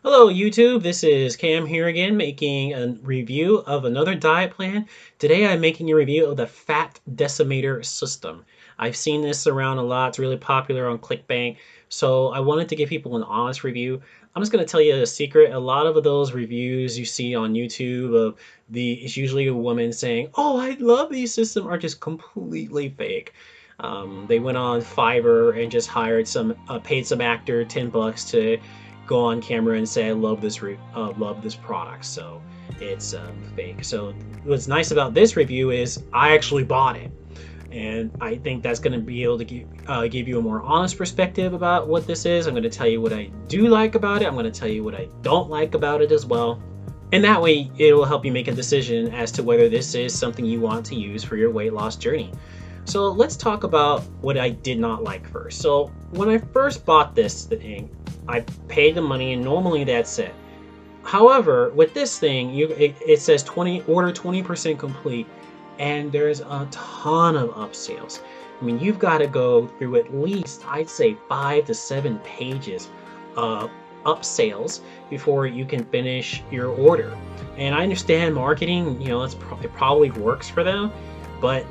Hello YouTube, this is Cam here again making a review of another diet plan. Today I'm making a review of the Fat Decimator system. I've seen this around a lot, it's really popular on ClickBank, so I wanted to give people an honest review. I'm just going to tell you a secret, a lot of those reviews you see on YouTube of it's usually a woman saying, "Oh, I love these systems," are just completely fake. They went on Fiverr and just hired paid some actor $10 to go on camera and say I love this product. So it's fake. So what's nice about this review is I actually bought it, and I think that's going to be able to give you a more honest perspective about what this is. I'm going to tell you what I do like about it. I'm going to tell you what I don't like about it as well. And that way it will help you make a decision as to whether this is something you want to use for your weight loss journey. So let's talk about what I did not like first. So when I first bought this thing, I paid the money and normally that's it. However, with this thing, it says order 20% complete, and there's a ton of upsells. I mean, you've got to go through at least, I'd say, 5 to 7 pages of upsells before you can finish your order. And I understand marketing, it probably works for them, but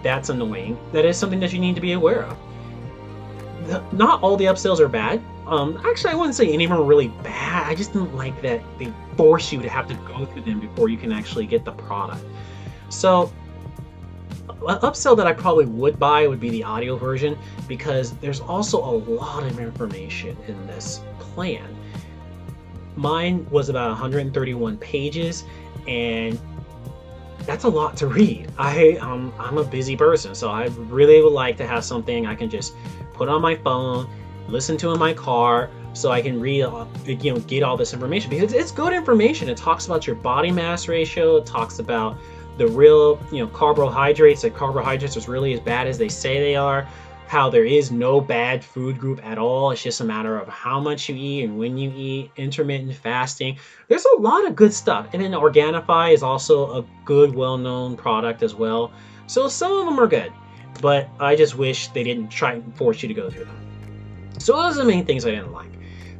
that's annoying. That is something that you need to be aware of. Not all the upsells are bad. Actually, I wouldn't say any of them are really bad. I just didn't like that they force you to have to go through them before you can actually get the product. So, an upsell that I probably would buy would be the audio version, because there's also a lot of information in this plan. Mine was about 131 pages, and that's a lot to read. I'm a busy person, so I really would like to have something I can just put on my phone, listen to in my car, so I can read, get all this information, because it's good information. It talks about your body mass ratio. It talks about the real, carbohydrates. That carbohydrates is really as bad as they say they are. How there is no bad food group at all. It's just a matter of how much you eat and when you eat. Intermittent fasting. There's a lot of good stuff. And then Organifi is also a good, well-known product as well. So some of them are good, but I just wish they didn't try and force you to go through them. So those are the main things I didn't like.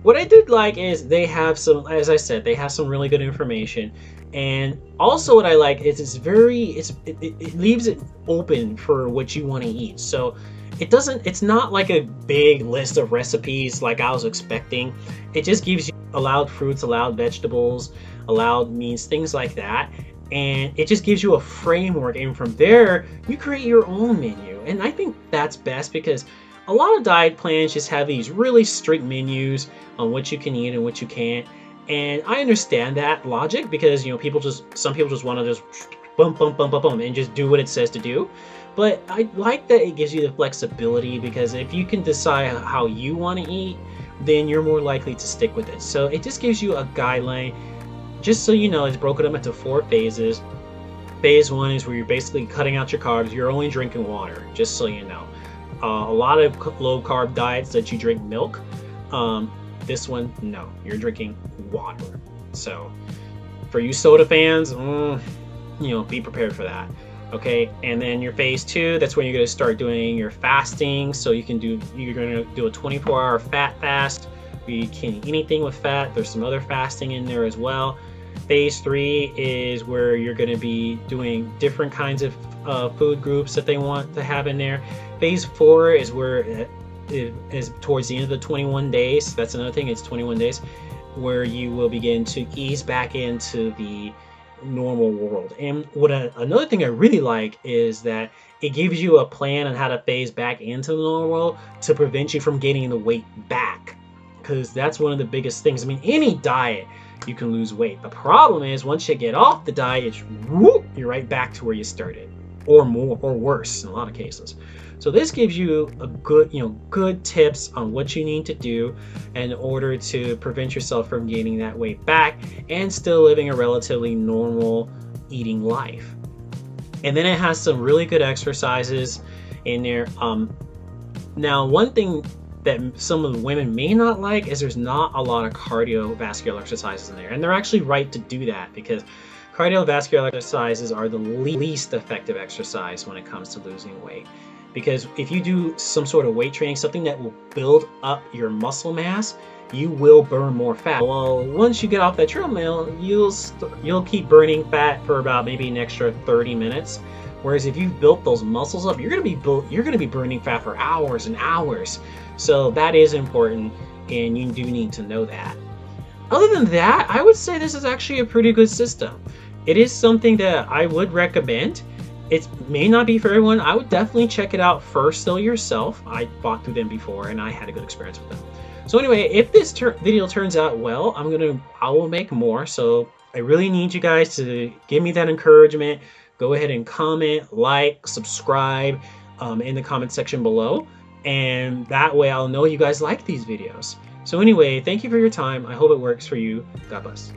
What I did like is they have some, as I said, they have some really good information. And also what I like is it leaves it open for what you want to eat. So it's not like a big list of recipes like I was expecting. It just gives you allowed fruits, allowed vegetables, allowed meats, things like that. And it just gives you a framework, and from there you create your own menu. And I think that's best, because a lot of diet plans just have these really strict menus on what you can eat and what you can't. And I understand that logic, because some people just want to just bump and just do what it says to do. But I like that it gives you the flexibility, because if you can decide how you want to eat, then you're more likely to stick with it. So it just gives you a guideline. Just so you know, it's broken up into 4 phases. Phase 1 is where you're basically cutting out your carbs. You're only drinking water, just so you know. A lot of low-carb diets that you drink milk. This one, no, you're drinking water. So for you soda fans, be prepared for that. Okay, and then your phase 2, that's when you're going to start doing your fasting. So you're going to do a 24-hour fat fast. You can't eat anything with fat. There's some other fasting in there as well. Phase 3 is where you're going to be doing different kinds of food groups that they want to have in there. Phase 4 is where it is towards the end of the 21 days. That's another thing. It's 21 days where you will begin to ease back into the normal world. And another thing I really like is that it gives you a plan on how to phase back into the normal world to prevent you from gaining the weight back, because that's one of the biggest things. I mean, any diet you can lose weight. The problem is once you get off the diet, you're right back to where you started, or more, or worse in a lot of cases. So this gives you a good tips on what you need to do in order to prevent yourself from gaining that weight back and still living a relatively normal eating life. And then it has some really good exercises in there. Now, one thing that some of the women may not like is there's not a lot of cardiovascular exercises in there. And they're actually right to do that, because cardiovascular exercises are the least effective exercise when it comes to losing weight. Because if you do some sort of weight training, something that will build up your muscle mass, you will burn more fat. Well, once you get off that treadmill, you'll keep burning fat for about maybe an extra 30 minutes. Whereas if you've built those muscles up, you're gonna be burning fat for hours and hours. So that is important, and you do need to know that. Other than that, I would say this is actually a pretty good system. It is something that I would recommend. It may not be for everyone. I would definitely check it out first though yourself. I bought through them before and I had a good experience with them. So anyway, if this video turns out well, I will make more. So I really need you guys to give me that encouragement. Go ahead and comment, like, subscribe in the comment section below. And that way I'll know you guys like these videos. So anyway, thank you for your time. I hope it works for you. God bless.